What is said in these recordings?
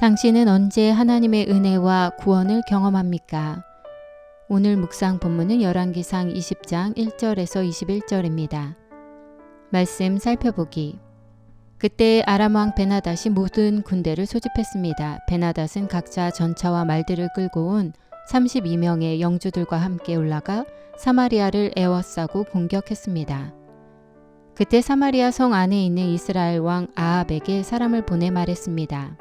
당신은 언제 하나님의 은혜와 구원을 경험합니까? 오늘 묵상 본문은 열왕기상 20장 1절에서 21절입니다. 말씀 살펴보기. 그때 아람 왕 베나닷이 모든 군대를 소집했습니다. 베나닷은 각자 전차와 말들을 끌고 온 32명의 영주들과 함께 올라가 사마리아를 에워싸고 공격했습니다. 그때 사마리아 성 안에 있는 이스라엘 왕 아합에게 사람을 보내 말했습니다.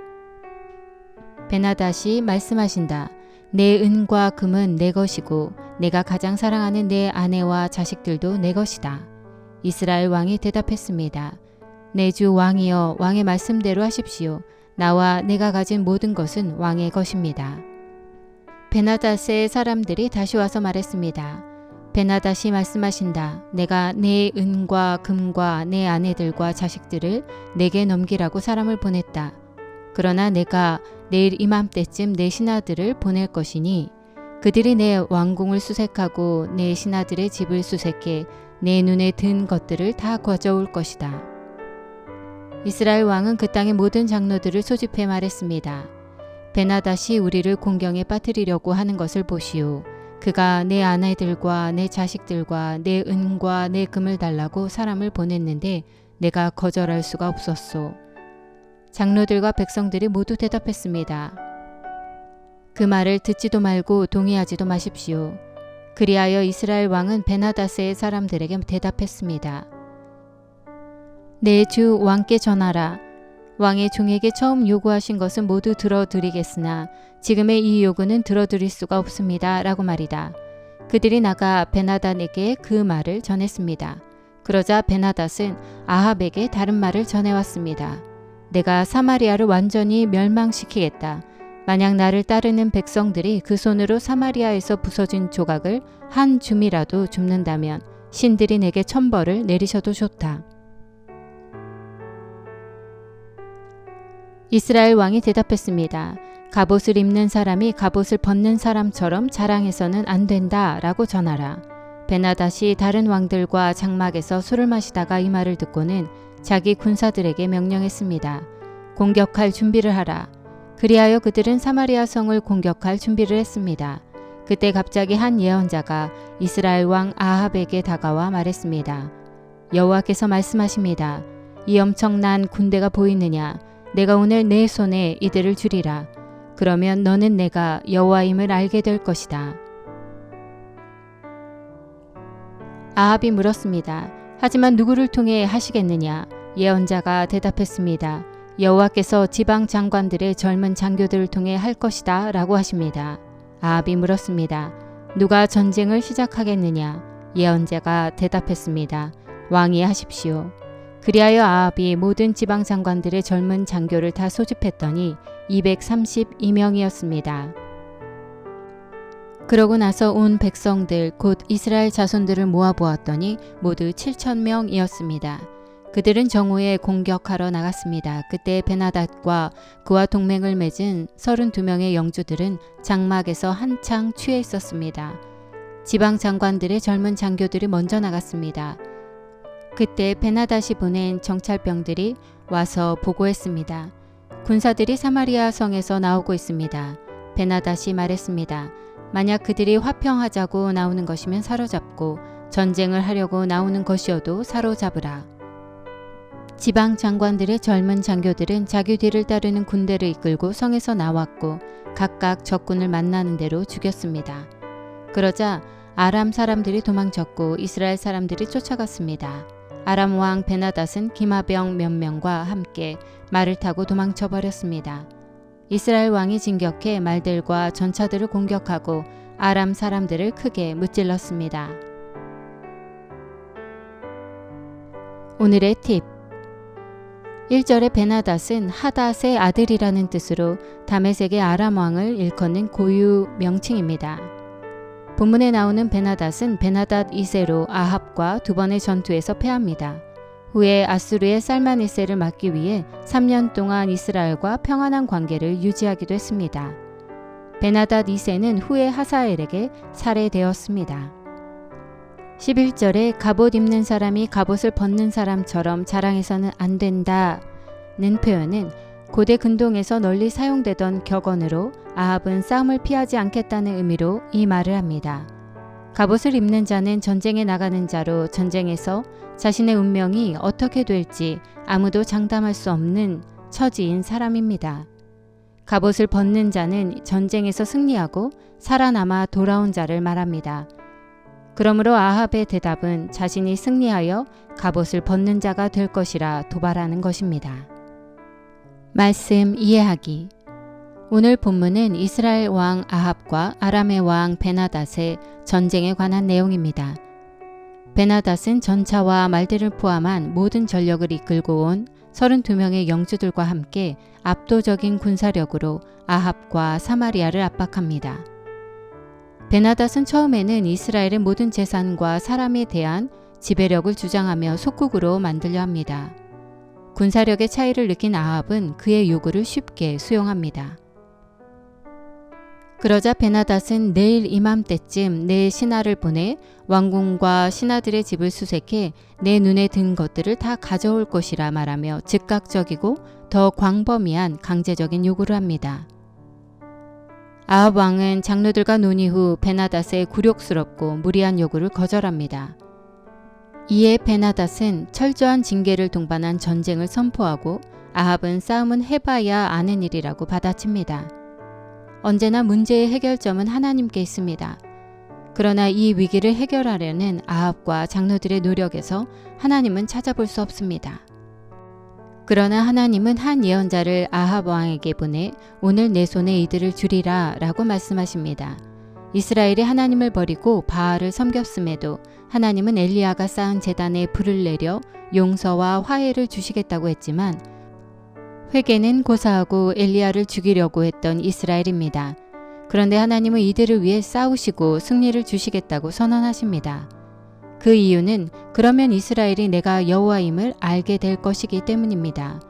베나닷이 말씀하신다. 내 은과 금은 내 것이고 내가 가장 사랑하는 내 아내와 자식들도 내 것이다. 이스라엘 왕이 대답했습니다. 내 주 왕이여, 왕의 말씀대로 하십시오. 나와 내가 가진 모든 것은 왕의 것입니다. 베나닷의 사람들이 다시 와서 말했습니다. 베나닷이 말씀하신다. 내가 내 은과 금과 내 아내들과 자식들을 내게 넘기라고 사람을 보냈다. 그러나 내가 내일 이맘때쯤 내 신하들을 보낼 것이니 그들이 내 왕궁을 수색하고 내 신하들의 집을 수색해 내 눈에 든 것들을 다 가져올 것이다. 이스라엘 왕은 그 땅의 모든 장로들을 소집해 말했습니다. 베나닷이 우리를 공경에 빠뜨리려고 하는 것을 보시오. 그가 내 아내들과 내 자식들과 내 은과 내 금을 달라고 사람을 보냈는데 내가 거절할 수가 없었소. 장로들과 백성들이 모두 대답했습니다. 그 말을 듣지도 말고 동의하지도 마십시오. 그리하여 이스라엘 왕은 베나닷의 사람들에게 대답했습니다. 내 주 왕께 전하라. 왕의 종에게 처음 요구하신 것은 모두 들어드리겠으나 지금의 이 요구는 들어드릴 수가 없습니다. 라고 말이다. 그들이 나가 베나닷에게 그 말을 전했습니다. 그러자 베나닷은 아합에게 다른 말을 전해왔습니다. 내가 사마리아를 완전히 멸망시키겠다. 만약 나를 따르는 백성들이 그 손으로 사마리아에서 부서진 조각을 한 줌이라도 줍는다면 신들이 내게 천벌을 내리셔도 좋다. 이스라엘 왕이 대답했습니다. 갑옷을 입는 사람이 갑옷을 벗는 사람처럼 자랑해서는 안 된다 라고 전하라. 베나닷이 다른 왕들과 장막에서 술을 마시다가 이 말을 듣고는 자기 군사들에게 명령했습니다. 공격할 준비를 하라. 그리하여 그들은 사마리아 성을 공격할 준비를 했습니다. 그때 갑자기 한 예언자가 이스라엘 왕 아합에게 다가와 말했습니다. 여호와께서 말씀하십니다. 이 엄청난 군대가 보이느냐? 내가 오늘 내 손에 이들을 주리라. 그러면 너는 내가 여호와임을 알게 될 것이다. 아합이 물었습니다. 하지만 누구를 통해 하시겠느냐? 예언자가 대답했습니다. 여호와께서 지방 장관들의 젊은 장교들을 통해 할 것이다 라고 하십니다. 아합이 물었습니다. 누가 전쟁을 시작하겠느냐? 예언자가 대답했습니다. 왕이 하십시오. 그리하여 아합이 모든 지방 장관들의 젊은 장교를 다 소집했더니 232명이었습니다. 그러고 나서 온 백성들 곧 이스라엘 자손들을 모아보았더니 모두 7,000명이었습니다. 그들은 정오에 공격하러 나갔습니다. 그때 베나닷과 그와 동맹을 맺은 32명의 영주들은 장막에서 한창 취해 있었습니다. 지방 장관들의 젊은 장교들이 먼저 나갔습니다. 그때 베나닷이 보낸 정찰병들이 와서 보고했습니다. 군사들이 사마리아 성에서 나오고 있습니다. 베나닷이 말했습니다. 만약 그들이 화평하자고 나오는 것이면 사로잡고 전쟁을 하려고 나오는 것이어도 사로잡으라. 지방 장관들의 젊은 장교들은 자기 뒤를 따르는 군대를 이끌고 성에서 나왔고 각각 적군을 만나는 대로 죽였습니다. 그러자 아람 사람들이 도망쳤고 이스라엘 사람들이 쫓아갔습니다. 아람 왕 베나닷은 기마병 몇 명과 함께 말을 타고 도망쳐 버렸습니다. 이스라엘 왕이 진격해 말들과 전차들을 공격하고 아람 사람들을 크게 무찔렀습니다. 오늘의 팁. 1절의 베나닷은 하닷의 아들이라는 뜻으로 다메섹의 아람 왕을 일컫는 고유 명칭입니다. 본문에 나오는 베나닷은 베나닷 2세로 아합과 두 번의 전투에서 패합니다. 후에 아수르의 살마니세를 막기 위해 3년 동안 이스라엘과 평안한 관계를 유지하기도 했습니다. 베나닷 2세는 후에 하사엘에게 살해되었습니다. 11절에 갑옷 입는 사람이 갑옷을 벗는 사람처럼 자랑해서는 안 된다는 표현은 고대 근동에서 널리 사용되던 격언으로 아합은 싸움을 피하지 않겠다는 의미로 이 말을 합니다. 갑옷을 입는 자는 전쟁에 나가는 자로 전쟁에서 자신의 운명이 어떻게 될지 아무도 장담할 수 없는 처지인 사람입니다. 갑옷을 벗는 자는 전쟁에서 승리하고 살아남아 돌아온 자를 말합니다. 그러므로 아합의 대답은 자신이 승리하여 갑옷을 벗는 자가 될 것이라 도발하는 것입니다. 말씀 이해하기. 오늘 본문은 이스라엘 왕 아합과 아람의 왕 베나닷의 전쟁에 관한 내용입니다. 베나닷은 전차와 말들을 포함한 모든 전력을 이끌고 온 32명의 영주들과 함께 압도적인 군사력으로 아합과 사마리아를 압박합니다. 베나닷은 처음에는 이스라엘의 모든 재산과 사람에 대한 지배력을 주장하며 속국으로 만들려 합니다. 군사력의 차이를 느낀 아합은 그의 요구를 쉽게 수용합니다. 그러자 베나닷은 내일 이맘때쯤 내 신하를 보내 왕궁과 신하들의 집을 수색해 내 눈에 든 것들을 다 가져올 것이라 말하며 즉각적이고 더 광범위한 강제적인 요구를 합니다. 아합 왕은 장로들과 논의 후 베나닷의 굴욕스럽고 무리한 요구를 거절합니다. 이에 베나닷은 철저한 징계를 동반한 전쟁을 선포하고 아합은 싸움은 해봐야 아는 일이라고 받아칩니다. 언제나 문제의 해결점은 하나님께 있습니다. 그러나 이 위기를 해결하려는 아합과 장로들의 노력에서 하나님은 찾아볼 수 없습니다. 그러나 하나님은 한 예언자를 아합 왕에게 보내 오늘 내 손에 이들을 주리라 라고 말씀하십니다. 이스라엘이 하나님을 버리고 바알을 섬겼음에도 하나님은 엘리야가 쌓은 제단에 불을 내려 용서와 화해를 주시겠다고 했지만 회개는 고사하고 엘리야를 죽이려고 했던 이스라엘입니다. 그런데 하나님은 이들을 위해 싸우시고 승리를 주시겠다고 선언하십니다. 그 이유는 그러면 이스라엘이 내가 여호와임을 알게 될 것이기 때문입니다.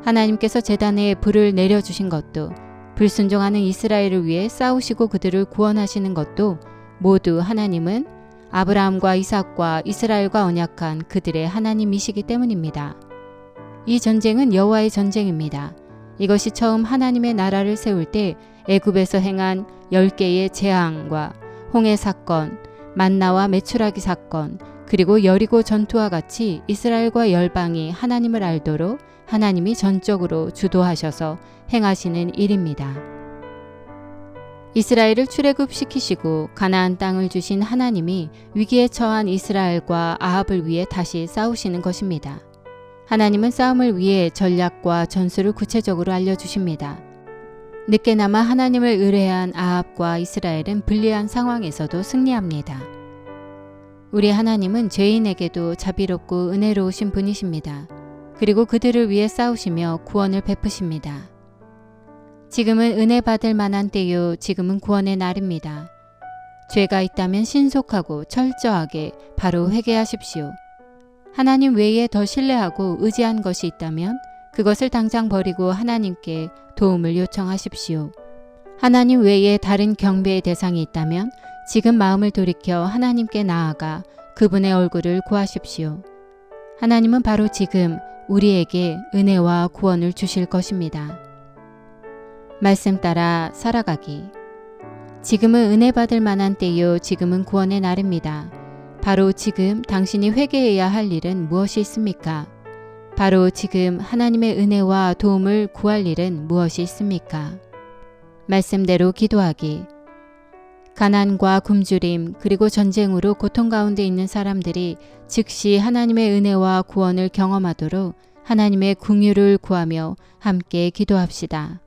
하나님께서 제단에 불을 내려주신 것도 불순종하는 이스라엘을 위해 싸우시고 그들을 구원하시는 것도 모두 하나님은 아브라함과 이삭과 이스라엘과 언약한 그들의 하나님이시기 때문입니다. 이 전쟁은 여호와의 전쟁입니다. 이것이 처음 하나님의 나라를 세울 때 애굽에서 행한 10개의 재앙과 홍해 사건, 만나와 메추라기 사건, 그리고 여리고 전투와 같이 이스라엘과 열방이 하나님을 알도록 하나님이 전적으로 주도하셔서 행하시는 일입니다. 이스라엘을 출애굽시키시고 가나안 땅을 주신 하나님이 위기에 처한 이스라엘과 아합을 위해 다시 싸우시는 것입니다. 하나님은 싸움을 위해 전략과 전술을 구체적으로 알려주십니다. 늦게나마 하나님을 의뢰한 아합과 이스라엘은 불리한 상황에서도 승리합니다. 우리 하나님은 죄인에게도 자비롭고 은혜로우신 분이십니다. 그리고 그들을 위해 싸우시며 구원을 베푸십니다. 지금은 은혜 받을 만한 때요, 지금은 구원의 날입니다. 죄가 있다면 신속하고 철저하게 바로 회개하십시오. 하나님 외에 더 신뢰하고 의지한 것이 있다면 그것을 당장 버리고 하나님께 도움을 요청하십시오. 하나님 외에 다른 경배의 대상이 있다면 지금 마음을 돌이켜 하나님께 나아가 그분의 얼굴을 구하십시오. 하나님은 바로 지금 우리에게 은혜와 구원을 주실 것입니다. 말씀 따라 살아가기. 지금은 은혜 받을 만한 때요, 지금은 구원의 날입니다. 바로 지금 당신이 회개해야 할 일은 무엇이 있습니까? 바로 지금 하나님의 은혜와 도움을 구할 일은 무엇이 있습니까? 말씀대로 기도하기. 가난과 굶주림 그리고 전쟁으로 고통 가운데 있는 사람들이 즉시 하나님의 은혜와 구원을 경험하도록 하나님의 긍휼을 구하며 함께 기도합시다.